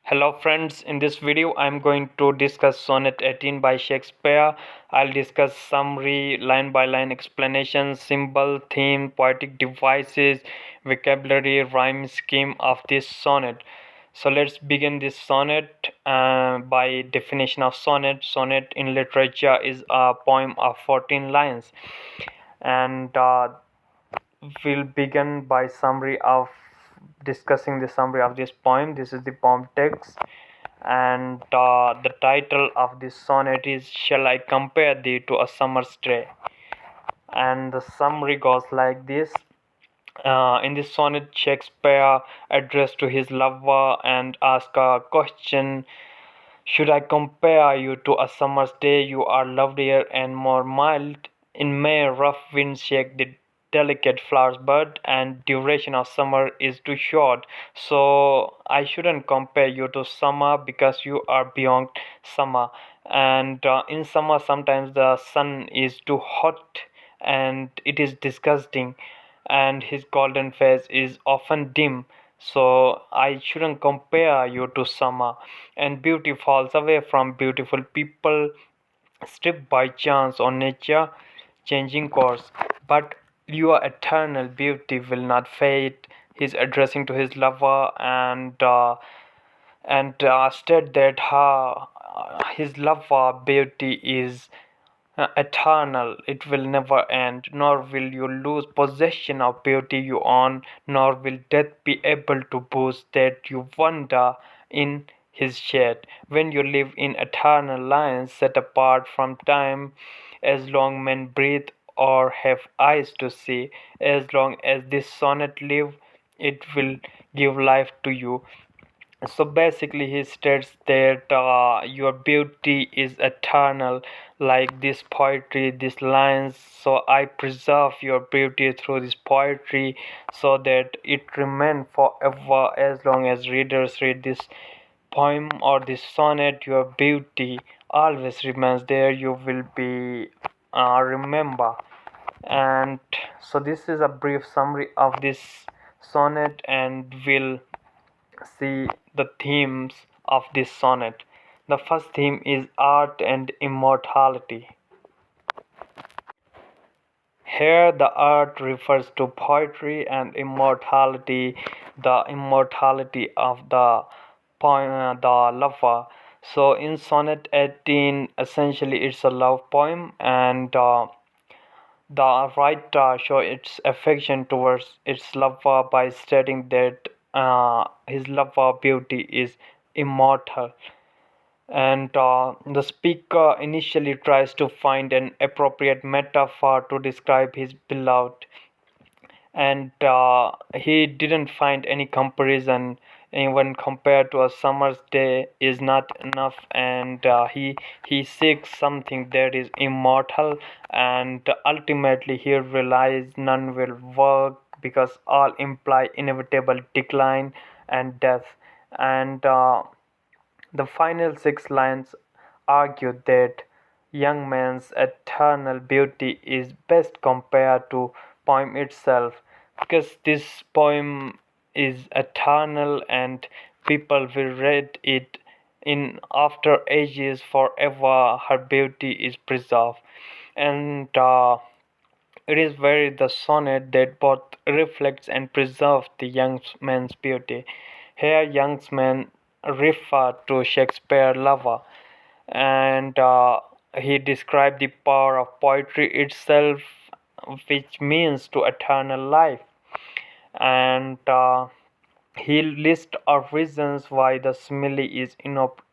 Hello friends, in this video I am going to discuss Sonnet 18 by Shakespeare. I'll discuss summary, line by line explanation, symbol, theme, poetic devices, vocabulary, rhyme scheme of this sonnet. So let's begin this sonnet by definition of sonnet. Sonnet in literature is a poem of 14 lines and we'll begin by summary of discussing the summary of this poem. This is the poem text and the title of this sonnet is Shall I Compare Thee to a Summer's Day? And the summary goes like this. In this sonnet, Shakespeare addressed to his lover and asked a question. Should I compare you to a summer's day? You are lovelier and more mild. In May, rough winds shake the delicate flowers, but and duration of summer is too short. So I shouldn't compare you to summer because you are beyond summer. And in summer, sometimes the sun is too hot and it is disgusting, and his golden face is often dim. So I shouldn't compare you to summer. And beauty falls away from beautiful people, stripped by chance or nature changing course. But your eternal beauty will not fade. He's addressing to his lover and state that his love for beauty is eternal. It will never end, nor will you lose possession of beauty you own, nor will death be able to boost that you wander in his shade. When you live in eternal lines set apart from time, as long men breathe or have eyes to see, as long as this sonnet live, it will give life to you. So basically he states that your beauty is eternal, like this poetry, these lines. So I preserve your beauty through this poetry so that it remain forever. As long as readers read this poem or this sonnet, your beauty always remains there. You will be remember. And so this is a brief summary of this sonnet, and we'll see the themes of this sonnet. The first theme is art and immortality. Here, the art refers to poetry, and immortality, the immortality of the lover. So, in Sonnet 18, essentially it's a love poem, and the writer shows its affection towards its lover by stating that his love for beauty is immortal. And the speaker initially tries to find an appropriate metaphor to describe his beloved, and he didn't find any comparison. Even compared to a summer's day is not enough, and he seeks something that is immortal, and ultimately he realizes none will work because all imply inevitable decline and death. And the final six lines argue that young man's eternal beauty is best compared to poem itself, because this poem is eternal and people will read it in after ages forever. Her beauty is preserved, and it is very the sonnet that both reflects and preserves the young man's beauty. Here, young man refer to Shakespeare lover, and he described the power of poetry itself, which means to eternal life. And he lists of reasons why the simile is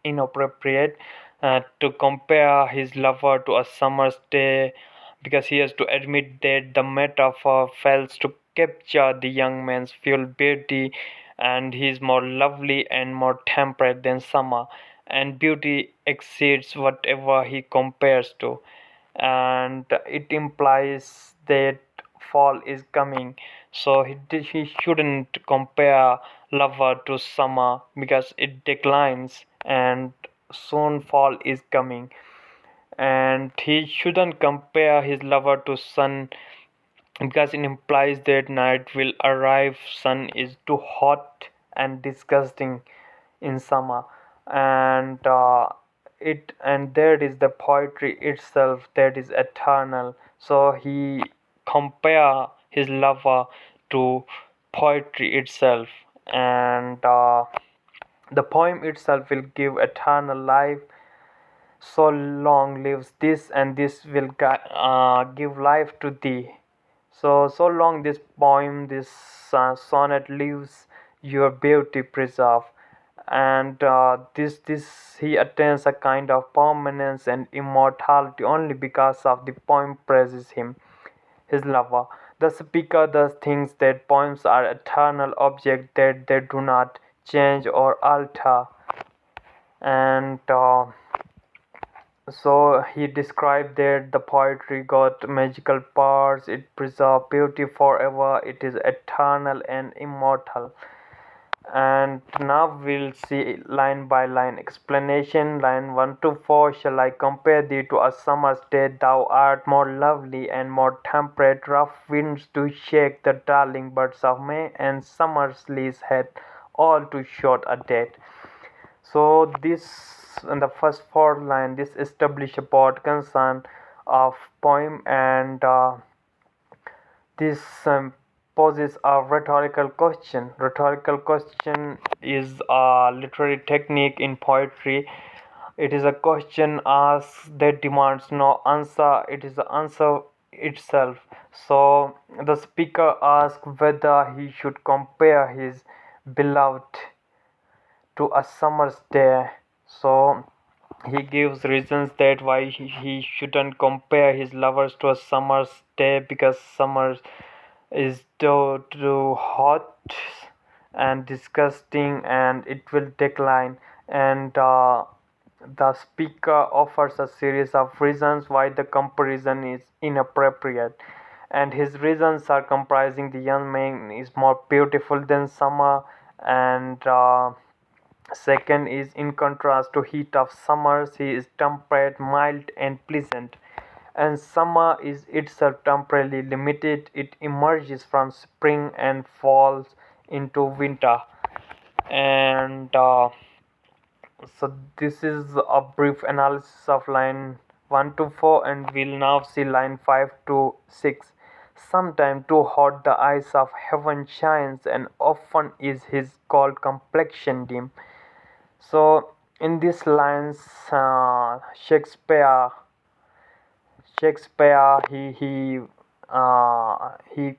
inappropriate to compare his lover to a summer's day, because he has to admit that the metaphor fails to capture the young man's full beauty, and he is more lovely and more temperate than summer, and beauty exceeds whatever he compares to, and it implies that fall is coming. So he shouldn't compare lover to summer because it declines and soon fall is coming. And he shouldn't compare his lover to sun because it implies that night will arrive. Sun is too hot and disgusting. in summer. And that is the poetry itself that is eternal. So he compare his lover to poetry itself, and the poem itself will give eternal life. So long lives this, and this will give life to thee. So long this poem, this sonnet lives, your beauty preserve. And this he attains a kind of permanence and immortality only because of the poem praises him, his lover. The speaker thus thinks that poems are eternal objects, that they do not change or alter. And so he described that the poetry got magical powers, it preserves beauty forever, it is eternal and immortal. And now we'll see line by line explanation. Line 1 to 4. Shall I compare thee to a summer's day? Thou art more lovely and more temperate. Rough winds do shake the darling buds of May, and summer's lease hath all too short a date. So this in the first four line, this establish a broad concern of poem, and this poses a rhetorical question. Rhetorical question is a literary technique in poetry. It is a question asked that demands no answer. It is the answer itself. So the speaker asks whether he should compare his beloved to a summer's day. So he gives reasons that why he shouldn't compare his lovers to a summer's day, because summer is too hot and disgusting and it will decline. And the speaker offers a series of reasons why the comparison is inappropriate, and his reasons are comprising: the young man is more beautiful than summer, and second is, in contrast to heat of summers, he is temperate, mild, and pleasant. And summer is itself temporarily limited. It emerges from spring and falls into winter. And so this is a brief analysis of line 1 to 4, and we'll now see line 5 to 6. Sometime too hot the eyes of heaven shines, and often is his cold complexion dim. So in these lines, Shakespeare he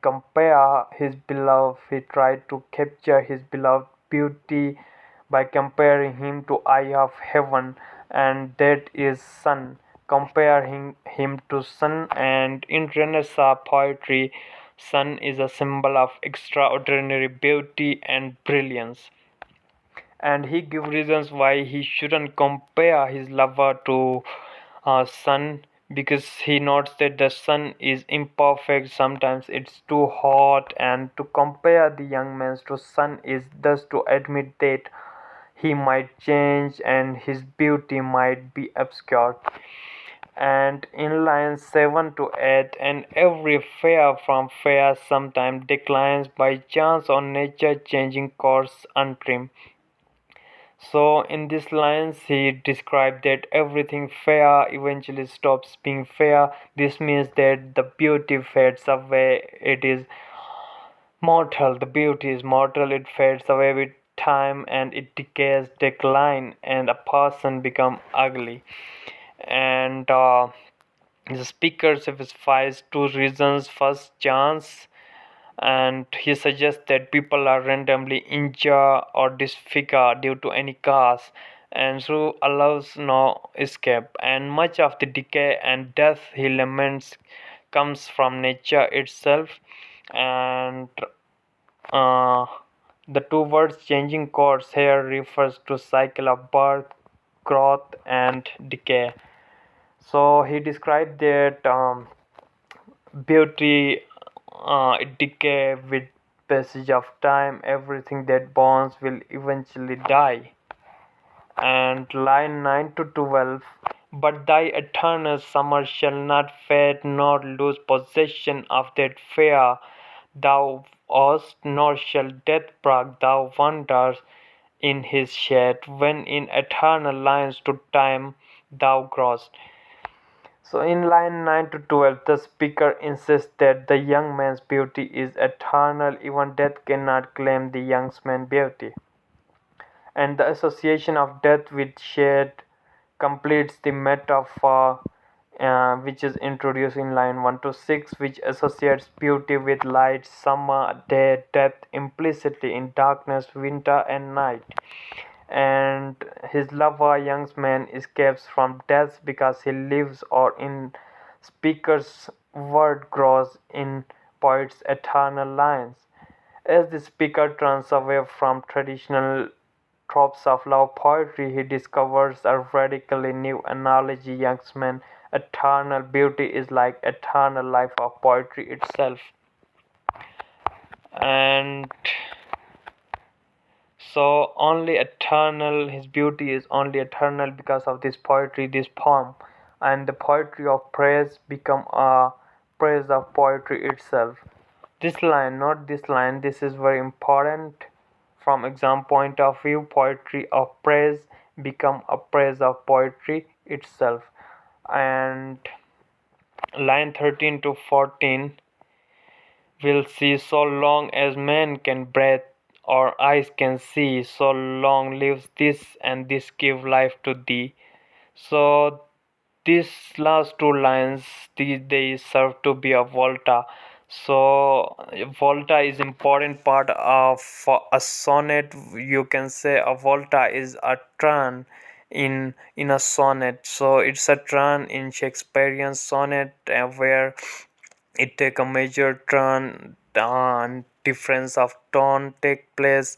compare his beloved. He tried to capture his beloved beauty by comparing him to eye of heaven, and that is sun. Comparing him to sun, and in Renaissance poetry, sun is a symbol of extraordinary beauty and brilliance. And he gives reasons why he shouldn't compare his lover to sun, because he notes that the sun is imperfect, sometimes it's too hot, and to compare the young man to sun is thus to admit that he might change and his beauty might be obscured. And in lines 7 to 8, and every fair from fair sometime declines by chance or nature changing course untrimmed. So in these lines, he described that everything fair eventually stops being fair. This means that the beauty fades away. It is mortal. The beauty is mortal. It fades away with time, and it decays, decline, and a person become ugly. And the speaker specifies two reasons. First, chance, and he suggests that people are randomly injured or disfigured due to any cause, and so allows no escape, and much of the decay and death he laments comes from nature itself. And the two words changing course here refers to cycle of birth, growth, and decay. So he described that beauty it decay with passage of time. Everything that burns will eventually die. And line 9 to 12, but thy eternal summer shall not fade nor lose possession of that fair thou wast, nor shall death break thou wonders in his shade, when in eternal lines to time thou growest. So in line 9 to 12, the speaker insists that the young man's beauty is eternal, even death cannot claim the young man's beauty. And the association of death with shade completes the metaphor which is introduced in line 1 to 6, which associates beauty with light, summer, day, death implicitly in darkness, winter, and night. And his lover, young man, escapes from death because he lives, or in speaker's word, grows in poet's eternal lines. As the speaker turns away from traditional tropes of love poetry, he discovers a radically new analogy. Young man, eternal beauty is like eternal life of poetry itself. And so only eternal, his beauty is only eternal because of this poetry, this poem. And the poetry of praise become a praise of poetry itself. This line, not this line, this is very important. From exam point of view, poetry of praise become a praise of poetry itself. And line 13 to 14 will see, so long as man can breathe or eyes can see, so long lives this, and this give life to thee. So these last two lines, they serve to be a volta. So volta is important part of a sonnet. You can say a volta is a turn in a sonnet. So it's a turn in Shakespearean sonnet where it take a major turn and difference of tone take place.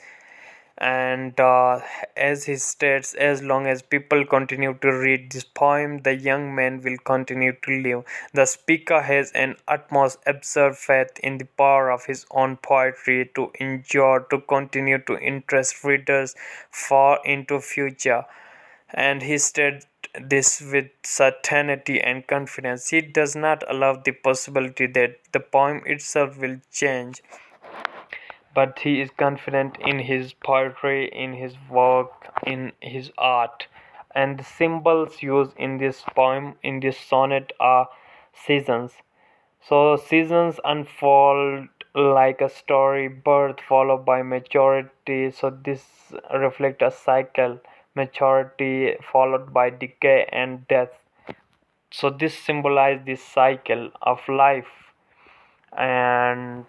And as he states, as long as people continue to read this poem, the young man will continue to live. The speaker has an utmost absurd faith in the power of his own poetry to endure, to continue to interest readers far into future. And he stated this with certainty and confidence. He does not allow the possibility that the poem itself will change, but he is confident in his poetry, in his work, in his art. And the symbols used in this poem, in this sonnet, are seasons. So seasons unfold like a story, birth followed by maturity. So this reflects a cycle, maturity followed by decay and death. So this symbolizes this cycle of life. And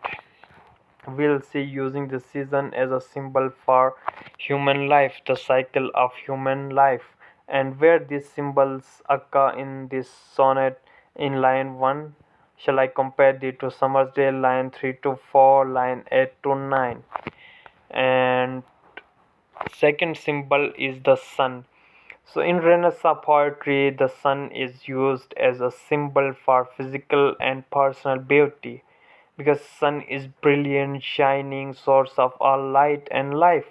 we'll see using the season as a symbol for human life, the cycle of human life. And where these symbols occur in this sonnet, in line 1, shall I compare it to summer's day, line 3 to 4, line 8 to 9. And second symbol is the sun. So in Renaissance poetry, the sun is used as a symbol for physical and personal beauty, because sun is brilliant, shining source of all light and life.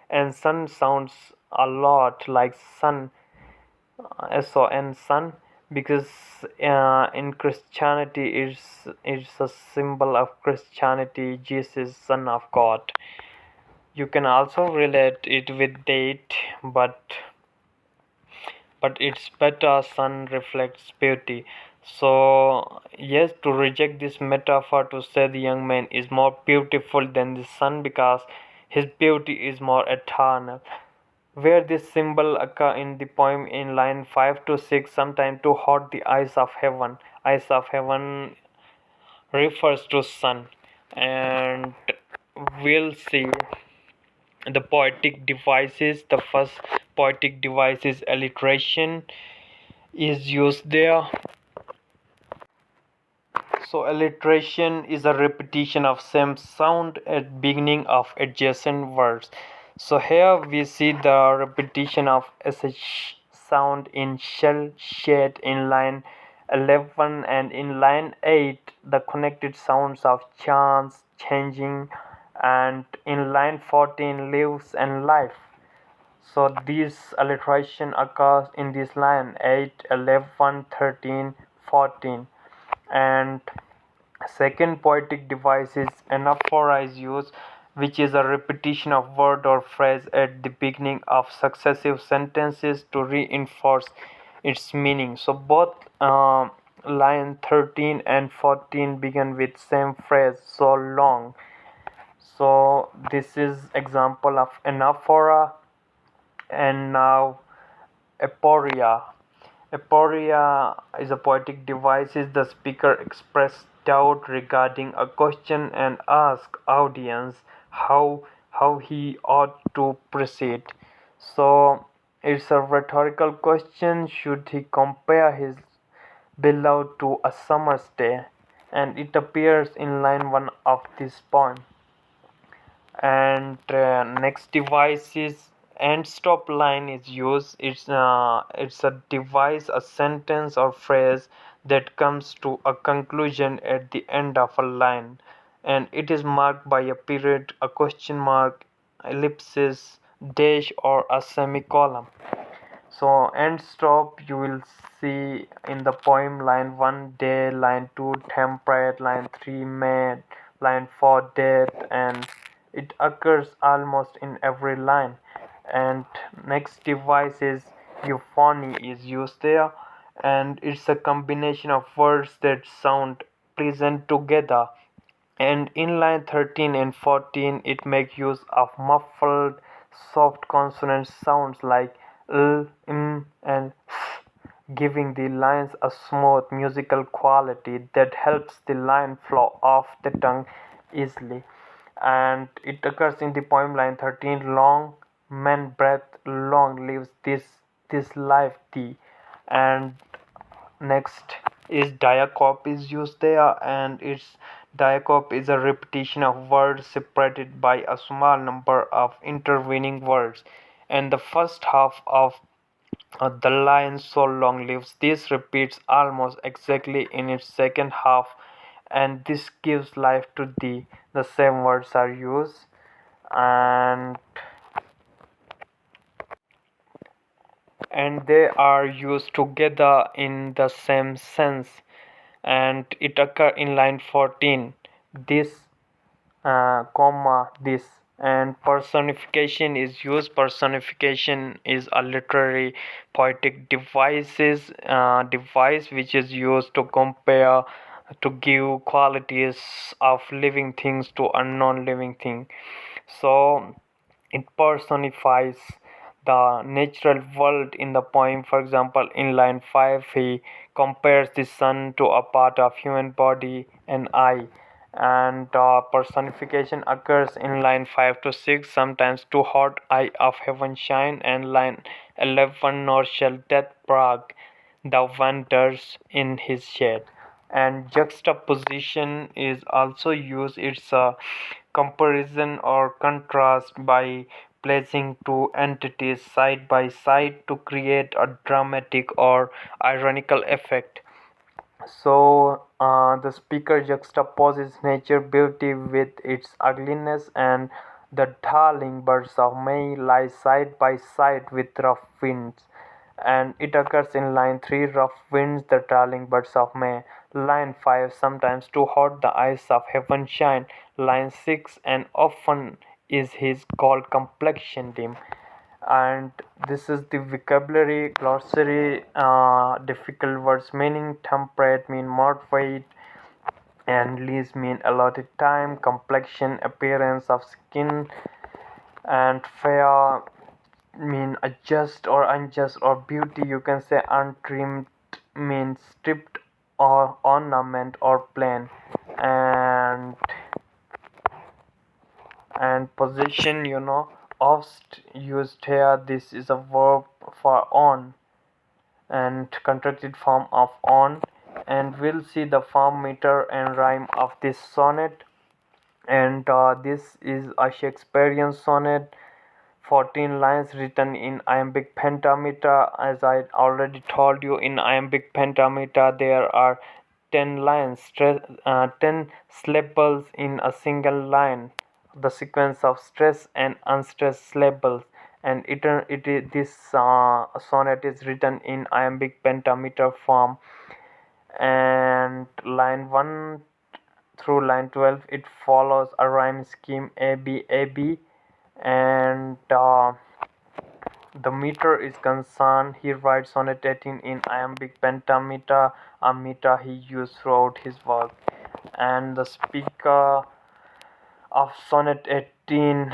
And sun sounds a lot like sun, and sun, because in Christianity it's a symbol of Christianity. Jesus, son of God. You can also relate it with date, but it's better sun reflects beauty. So yes, to reject this metaphor, to say the young man is more beautiful than the sun because his beauty is more eternal. Where this symbol occur in the poem in line 5 to 6, sometime to hold the eyes of heaven. Eyes of heaven refers to sun. And we'll see the poetic devices. The first poetic device is alliteration is used there. So alliteration is a repetition of same sound at beginning of adjacent words. So here we see the repetition of sh sound in shell shade in line 11, and in line 8 the connected sounds of chance, changing, and in line 14 lives and life. So this alliteration occurs in this line 8, 11, 13, 14. And second poetic device is anaphora is used. which is a repetition of word or phrase at the beginning of successive sentences to reinforce its meaning. So both line 13 and 14 begin with same phrase, so long. So this is example of anaphora. And now aporia. Aporia is a poetic device. Is the speaker express doubt regarding a question and ask audience how he ought to proceed. So it's a rhetorical question. Should he compare his beloved to a summer's day? And it appears in line 1 of this poem. And next device is end stop line is used. It's a device, a sentence or phrase that comes to a conclusion at the end of a line, and it is marked by a period, a question mark, ellipsis, dash, or a semicolon. So end stop you will see in the poem: line 1 day, line 2 temperate, line 3 May, line 4 death, and it occurs almost in every line. And next device is euphony is used there, and it's a combination of words that sound pleasant together. And in line 13 and 14 it makes use of muffled soft consonant sounds like l, m, and f, giving the lines a smooth musical quality that helps the line flow off the tongue easily. And it occurs in the poem line 13: long man breath, long lives this life thee. And next is diacope is used there, and its diacope is a repetition of words separated by a small number of intervening words. And the first half of the line so long lives this repeats almost exactly in its second half, and this gives life to the same words are used. And they are used together in the same sense, and it occur in line 14: this comma this. And personification is used. Personification is a literary poetic device which is used to compare, to give qualities of living things to unknown living thing. So it personifies the natural world in the poem. For example, in line 5 he compares the sun to a part of human body, an eye. And personification occurs in line 5 to 6: sometimes too hot eye of heaven shine. And line 11: nor shall death brag, thou wanders in his shade. And juxtaposition is also used. It's a comparison or contrast by placing two entities side by side to create a dramatic or ironical effect. So the speaker juxtaposes nature beauty with its ugliness, and the darling birds of May lie side by side with rough winds. And it occurs in line 3: rough winds, the darling birds of May. Line 5: sometimes too hot the eyes of heaven shine. Line 6: and often is his gold complexion dim. And this is the vocabulary glossary. Difficult words meaning: temperate mean moderate, and lease mean allotted time, complexion appearance of skin, and fair mean adjust or unjust or beauty. You can say untrimmed means stripped or ornament or plain. And possession, oft used here. This is a verb for on, and contracted form of on. And we'll see the form, meter, and rhyme of this sonnet. And this is a Shakespearean sonnet, 14 lines written in iambic pentameter. As I already told you, in iambic pentameter there are 10 lines, 10 syllables in a single line, the sequence of stress and unstressed syllables. And this sonnet is written in iambic pentameter form. And line 1 through line 12. It follows a rhyme scheme AB, and the meter is concerned. He writes Sonnet 18 in iambic pentameter, a meter he used throughout his work. And the speaker of Sonnet 18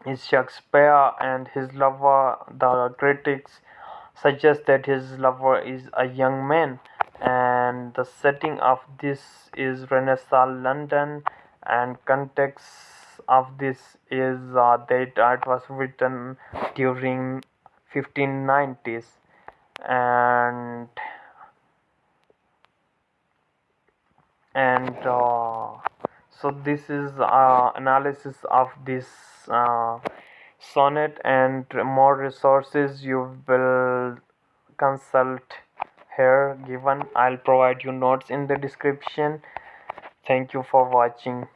is Shakespeare and his lover. The critics suggest that his lover is a young man, and the setting of this is Renaissance London, and context of this is that it was written during 1590s. And and uh, so this is analysis of this sonnet, and more resources you will consult here given. I'll provide you notes in the description. Thank you for watching.